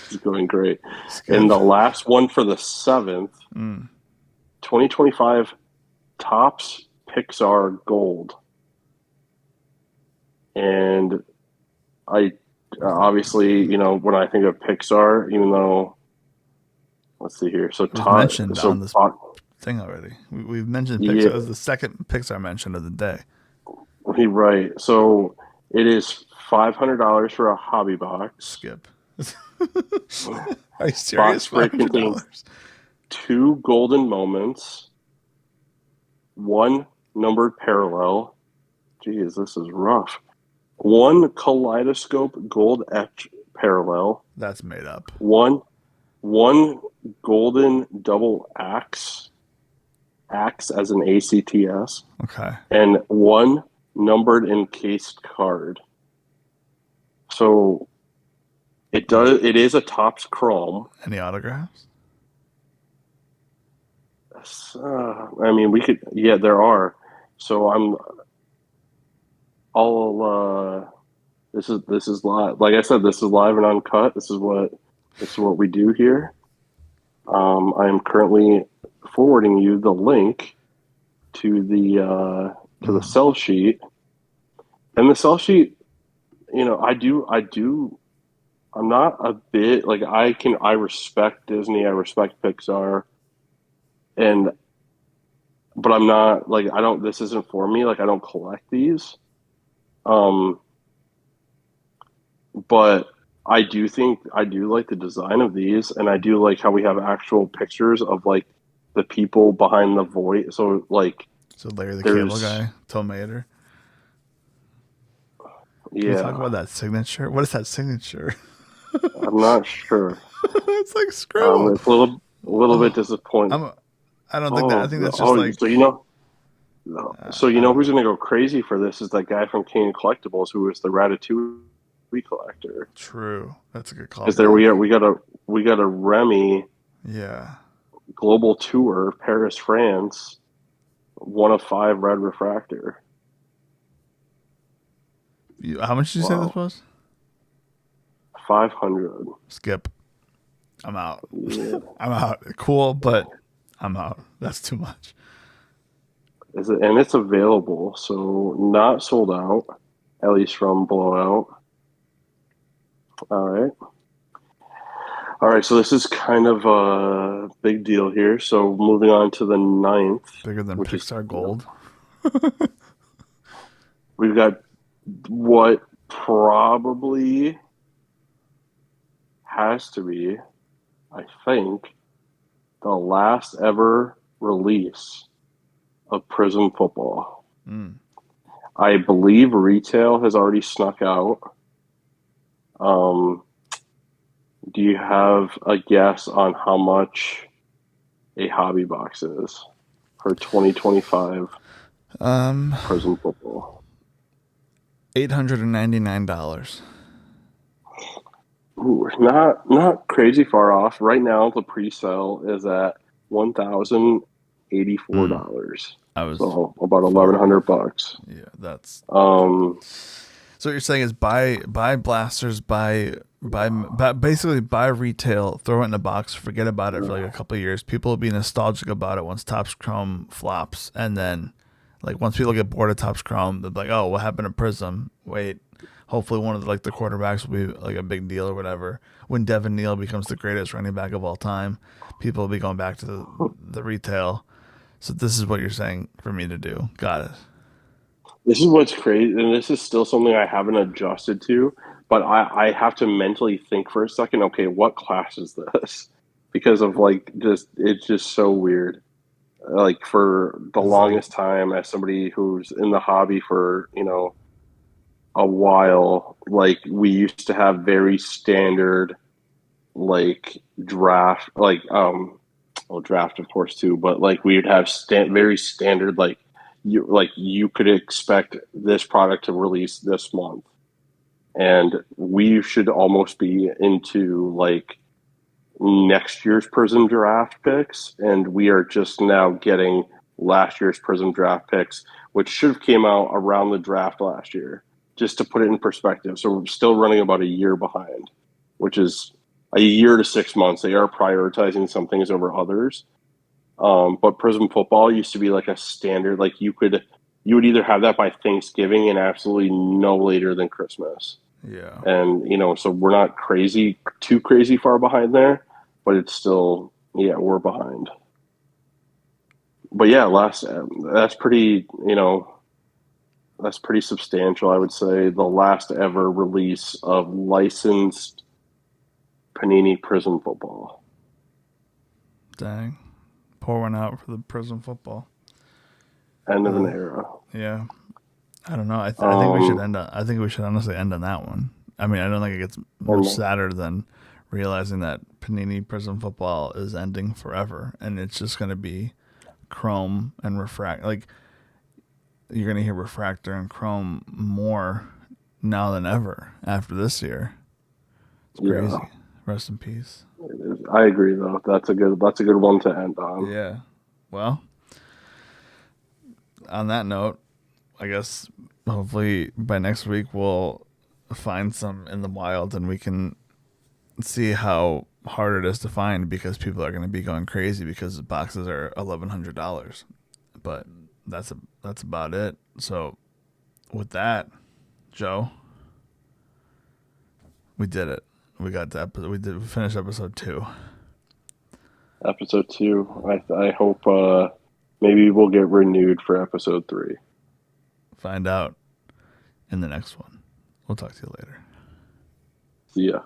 It's going great. Skip. And the last one for the 7th, 2025 Topps Pixar Gold. And I obviously, when I think of Pixar, even though, let's see here. So It was mentioned so on this thing already. We've mentioned Pixar yeah, as the second Pixar mention of the day. right. So it is $500 for a hobby box. Skip. Are you serious? Box break contains $500? 2 golden moments, 1 numbered parallel. Geez, this is rough. 1 kaleidoscope gold etch parallel. That's made up. One golden double axe as an ACTS, Okay. and 1 numbered encased card. So it is a Topps Chrome. Any autographs? I mean, we could, yeah, there are. So this is live. Like I said, this is live and uncut. This is what we do here. I am currently forwarding you the link to the sell sheet, and the sell sheet. I'm not a bit like I respect Disney. I respect Pixar, but I'm not like I don't. This isn't for me. Like I don't collect these. Um, but I do like the design of these, and I do like how we have actual pictures of like the people behind the voice. So like So Larry the Cable there's Guy, Tomater. Can we talk yeah, about that signature? What is that signature? I'm not sure. It's like Skrill. It's a little bit Oh, disappointing. I'm. I don't think that. I Oh, think that's just oh, like. so so I don't who's know. gonna go crazy for this is that guy from King of Collectibles who was the Ratatouille collector. True. That's a good Because there callback. we got a Remy Yeah. global tour, Paris, France, one of five red refractor. How much did you say this Wow, was? 500. Skip. I'm out. Yeah, I'm out. Cool, but I'm out. That's too much. is it? And it's available, so not sold out, at least from Blowout. All right. All right, so this is kind of a big deal here. So moving on to the ninth, Bigger than which is Pixar Gold. we've got what probably has to be, I think, the last ever release of Prism Football. Mm. I believe retail has already snuck out. Um, do you have a guess on how much a hobby box is for 2025 Um, Prism Football? $899. Ooh, not crazy far off. Right now, the pre-sale is at Mm. $1,084, I was so about far off. $1,100. Yeah, that's. Um, So what you're saying is buy blasters, basically buy retail, throw it in a box, forget about it for like a couple of years. People will be nostalgic about it once Topps Chrome flops, and then like once people get bored of Topps Chrome, they're like, oh, what happened to Prism? Wait, hopefully one of the quarterbacks will be like a big deal or whatever. When Devin Neal becomes the greatest running back of all time, people will be going back to the retail. So this is what you're saying for me to do. Got it. this is what's crazy, and this is still something I haven't adjusted to, but I have to mentally think for a second. Okay, what class is this? Because of like just it's just so weird. Like for the This is like longest time, as somebody who's in the hobby for a while, like we used to have very standard like draft, like well draft of course too, but like we would have very standard you could expect this product to release this month, and we should almost be into like next year's Prism draft picks, and we are just now getting last year's Prism draft picks, which should have came out around the draft last year. Just to put it in perspective, so we're still running about a year behind, which is a year to 6 months. They are prioritizing some things over others. But Prism Football used to be like a standard, like you would either have that by Thanksgiving and absolutely no later than Christmas. yeah. And so we're not too crazy far behind there, but it's still, yeah, we're behind. But yeah, that's pretty, that's pretty substantial. I would say the last ever release of licensed Panini Prism Football. Dang. Pour one out for the Prism Football. End of an Uh, era. yeah. I don't know. I think we should Um, end on. I think we should honestly end on that one. I mean, I don't think it gets much and sadder than realizing that Panini Prism Football is ending forever, and it's just going to be Chrome and Refract. Like you're going to hear Refractor and Chrome more now than ever after this year. It's yeah, crazy. Rest in peace. I agree though. That's a good one to end on. Yeah. Well, on that note, I guess hopefully by next week we'll find some in the wild and we can see how hard it is to find because people are going to be going crazy because the boxes are $1,100. But that's about it. So with that, Joe, we did it. We got to episode. We finished episode 2. Episode 2. I hope maybe we'll get renewed for episode 3. Find out in the next one. We'll talk to you later. See ya.